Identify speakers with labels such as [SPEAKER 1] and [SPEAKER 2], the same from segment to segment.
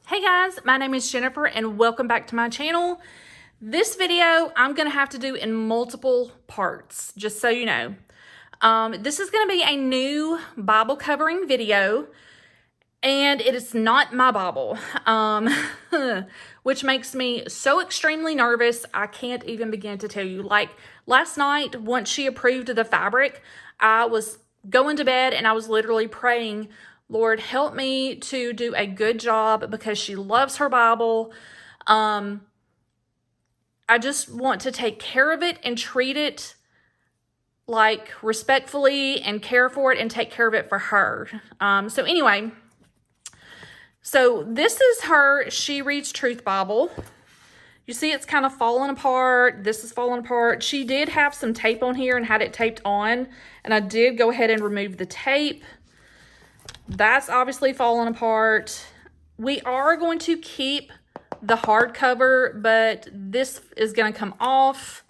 [SPEAKER 1] Hey guys, my name is Jennifer and welcome back to my channel. This video I'm going to have to do in multiple parts, just so you know. This is going to be a new Bible covering video, and it is not my Bible, which makes me so extremely nervous I can't even begin to tell you. Like last night, once she approved of the fabric, I was going to bed and I was literally praying, Lord, help me to do a good job because she loves her Bible. I just want to take care of it and treat it like respectfully and care for it and take care of it for her. So anyway, so this is her She Reads Truth Bible. You see it's kind of falling apart. This is falling apart. She did have some tape on here and had it taped on, and I did go ahead and remove the tape. That's obviously falling apart. We are going to keep the hardcover, but this is going to come off.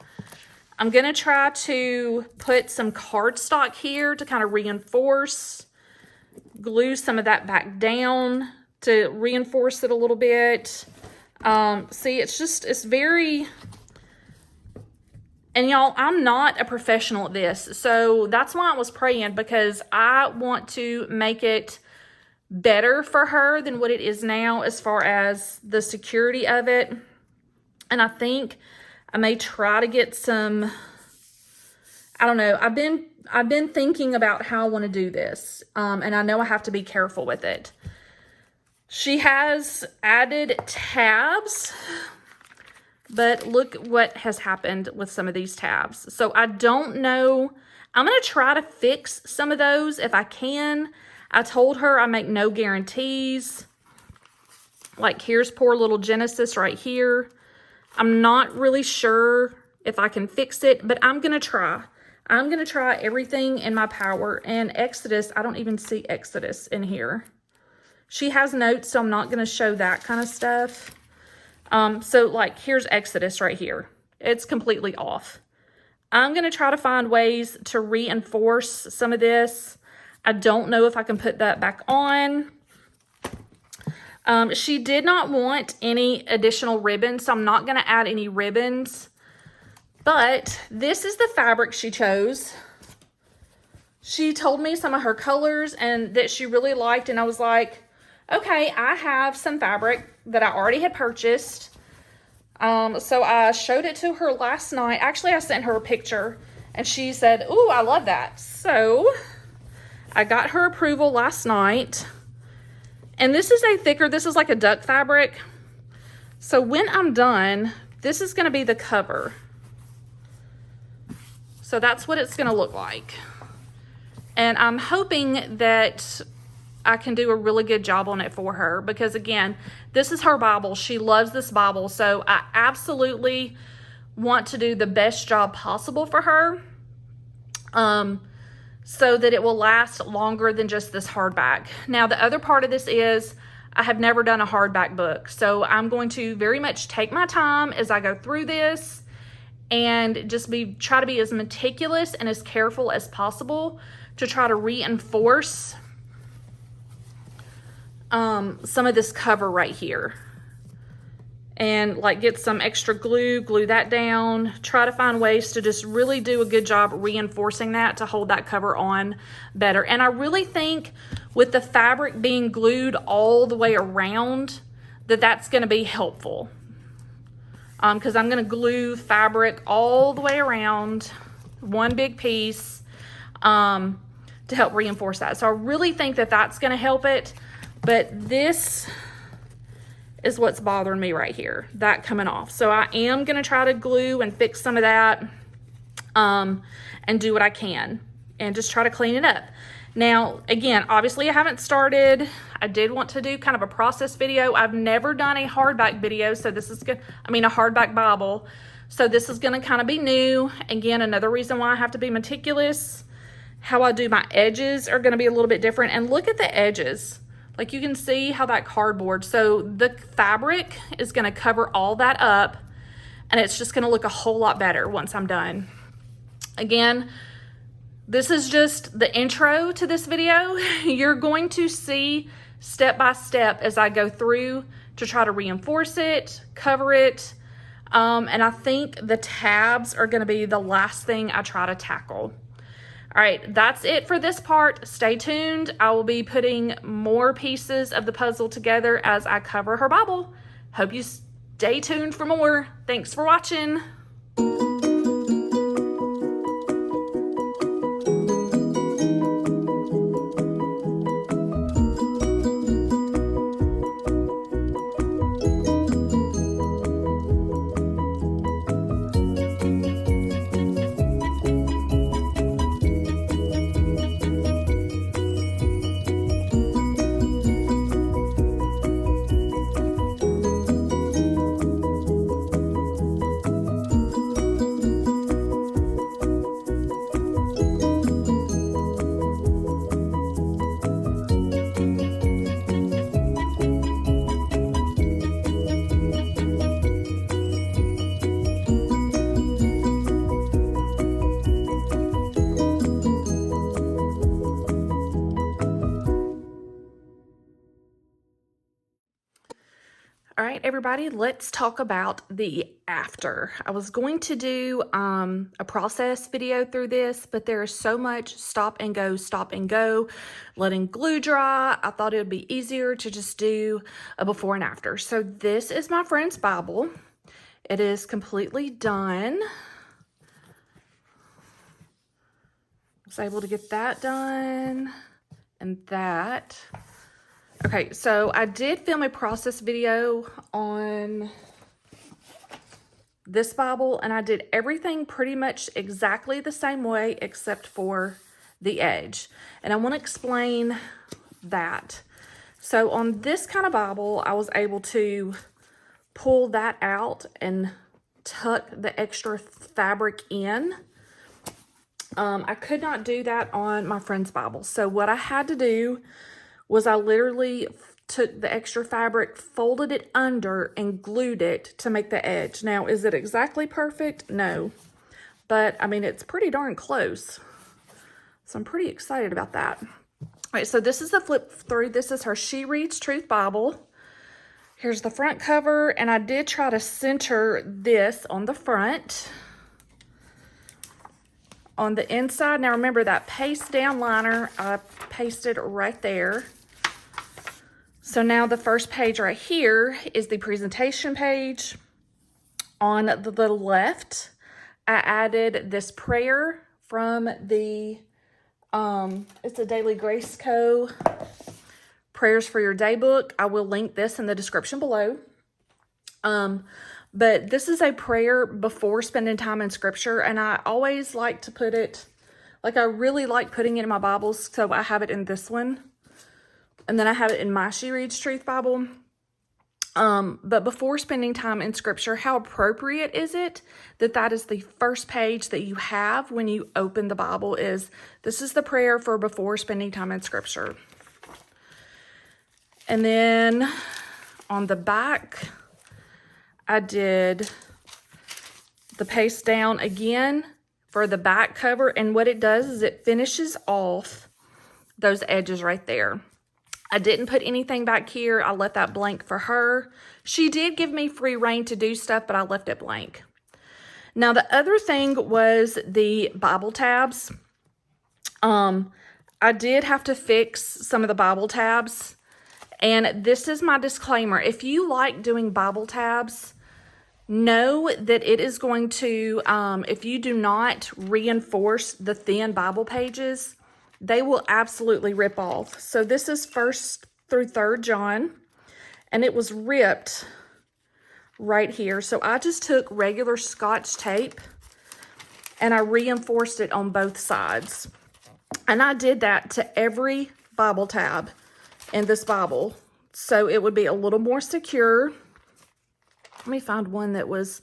[SPEAKER 1] I'm going to try to put some cardstock here to kind of reinforce, glue some of that back down to reinforce it a little bit. See, it's very, and y'all, I'm not a professional at this, so that's why I was praying, because I want to make it better for her than what it is now as far as the security of it. And I think I may try to get some, I don't know, I've been thinking about how I want to do this, and I know I have to be careful with it. She has added tabs, but look what has happened with some of these tabs. So I don't know. I'm going to try to fix some of those if I can. I told her I make no guarantees. Like here's poor little Genesis right here. I'm not really sure if I can fix it, but I'm going to try. I'm going to try everything in my power. And Exodus, I don't even see Exodus in here. She has notes, so I'm not going to show that kind of stuff. So like here's Exodus right here. It's completely off. I'm going to try to find ways to reinforce some of this. I don't know if I can put that back on. She did not want any additional ribbons, so I'm not going to add any ribbons. But this is the fabric she chose. She told me some of her colors and that she really liked, and I was like, okay, I have some fabric that I already had purchased. So I showed it to her last night. Actually, I sent her a picture and she said, ooh, I love that. So I got her approval last night. And this is a thicker, this is like a duck fabric. So when I'm done, this is going to be the cover. So that's what it's going to look like. And I'm hoping that I can do a really good job on it for her, because again, this is her Bible. She loves this Bible. So I absolutely want to do the best job possible for her, so that it will last longer than just this hardback. Now, the other part of this is I have never done a hardback book. So I'm going to very much take my time as I go through this and just try to be as meticulous and as careful as possible to try to reinforce some of this cover right here, and like get some extra glue that down, try to find ways to just really do a good job reinforcing that to hold that cover on better. And I really think with the fabric being glued all the way around, that's going to be helpful, because I'm going to glue fabric all the way around one big piece to help reinforce that. So I really think that's going to help it. But this is what's bothering me right here, that coming off. So I am going to try to glue and fix some of that, and do what I can and just try to clean it up. Now, again, obviously I haven't started. I did want to do kind of a process video. I've never done a hardback video, so this is good. I mean, a hardback Bible. So this is going to kind of be new. Again, another reason why I have to be meticulous. How I do my edges are going to be a little bit different. And look at the edges. Like you can see how that cardboard, so the fabric is going to cover all that up, and it's just going to look a whole lot better once I'm done. Again, this is just the intro to this video. You're going to see step by step as I go through to try to reinforce it, cover it. And I think the tabs are gonna be the last thing I try to tackle. All right, that's it for this part. Stay tuned. I will be putting more pieces of the puzzle together as I cover her Bible. Hope you stay tuned for more. Thanks for watching. All right, everybody, let's talk about the after. I was going to do a process video through this, but there is so much stop and go, letting glue dry. I thought it would be easier to just do a before and after. So this is my friend's Bible. It is completely done. I was able to get that done and that. Okay, so I did film a process video on this Bible, and I did everything pretty much exactly the same way except for the edge. And I want to explain that. So on this kind of Bible, I was able to pull that out and tuck the extra fabric in. I could not do that on my friend's Bible. So what I had to do was I literally took the extra fabric, folded it under, and glued it to make the edge. Now, is it exactly perfect? No. But, I mean, it's pretty darn close. So I'm pretty excited about that. All right, so this is the flip through. This is her She Reads Truth Bible. Here's the front cover, and I did try to center this on the front. On the inside, now remember that paste down liner, I pasted right there. So now the first page right here is the presentation page. On the left, I added this prayer from the, it's a Daily Grace Co. Prayers for Your Day book. I will link this in the description below. But this is a prayer before spending time in scripture, and I always like to put it, like I really like putting it in my Bibles, so I have it in this one. And then I have it in my She Reads Truth Bible. But before spending time in scripture, how appropriate is it that that is the first page that you have when you open the Bible? Is this is the prayer for before spending time in scripture. And then on the back, I did the paste down again for the back cover. And what it does is it finishes off those edges right there. I didn't put anything back here. I left that blank for her. She did give me free reign to do stuff, but I left it blank. Now, the other thing was the Bible tabs. I did have to fix some of the Bible tabs. And this is my disclaimer. If you like doing Bible tabs, know that it is going to, if you do not reinforce the thin Bible pages, they will absolutely rip off. So this is 1st through 3rd John, and it was ripped right here. So I just took regular Scotch tape and I reinforced it on both sides. And I did that to every Bible tab in this Bible, so it would be a little more secure. Let me find one that was,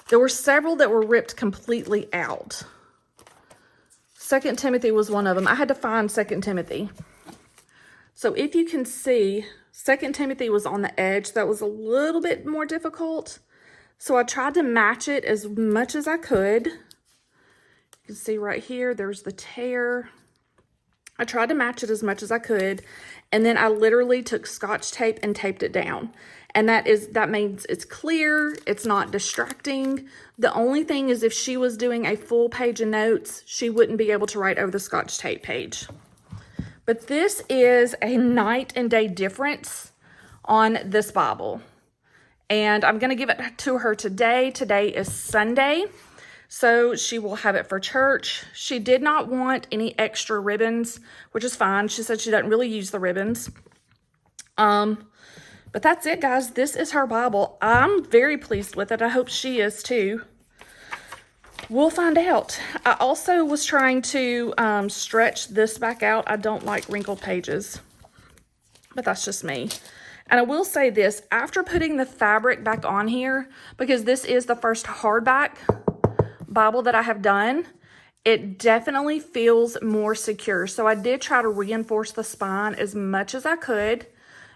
[SPEAKER 1] there were several that were ripped completely out. 2 Timothy was one of them. I had to find 2 Timothy. So if you can see, 2 Timothy was on the edge. That was a little bit more difficult. So I tried to match it as much as I could. You can see right here, there's the tear. I tried to match it as much as I could. And then I literally took Scotch tape and taped it down. And that means it's clear, it's not distracting. The only thing is if she was doing a full page of notes, she wouldn't be able to write over the Scotch tape page. But this is a night and day difference on this Bible. And I'm going to give it to her today. Today is Sunday, so she will have it for church. She did not want any extra ribbons, which is fine. She said she doesn't really use the ribbons. But that's it, guys. This is her Bible. I'm very pleased with it. I hope she is too. We'll find out. I also was trying to stretch this back out. I don't like wrinkled pages, but that's just me. And I will say this, after putting the fabric back on here, because this is the first hardback Bible that I have done, it definitely feels more secure. So I did try to reinforce the spine as much as I could.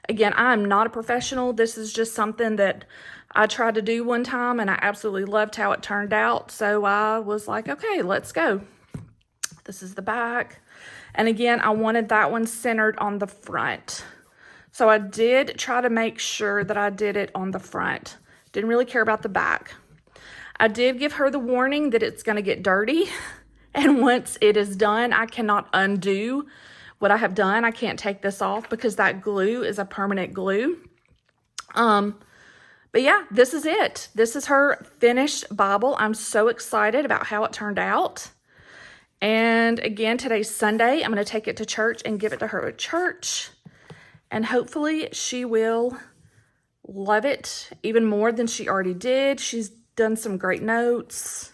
[SPEAKER 1] Again, I'm not a professional. This is just something that I tried to do one time, and I absolutely loved how it turned out. So I was like, okay, let's go. This is the back. And again, I wanted that one centered on the front. So I did try to make sure that I did it on the front. Didn't really care about the back. I did give her the warning that it's going to get dirty. And once it is done, I cannot undo what I have done. I can't take this off because that glue is a permanent glue. But yeah, this is it. This is her finished Bible. I'm so excited about how it turned out. And again, today's Sunday. I'm going to take it to church and give it to her at church. And hopefully she will love it even more than she already did. She's done some great notes.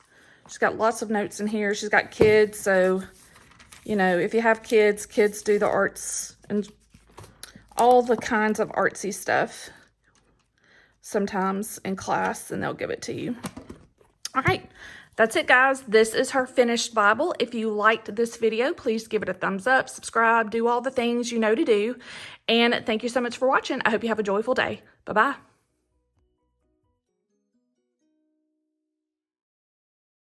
[SPEAKER 1] She's got lots of notes in here. She's got kids. So, you know, if you have kids, kids do the arts and all the kinds of artsy stuff sometimes in class, and they'll give it to you. All right. That's it, guys. This is her finished Bible. If you liked this video, please give it a thumbs up, subscribe, do all the things you know to do. And thank you so much for watching. I hope you have a joyful day. Bye-bye.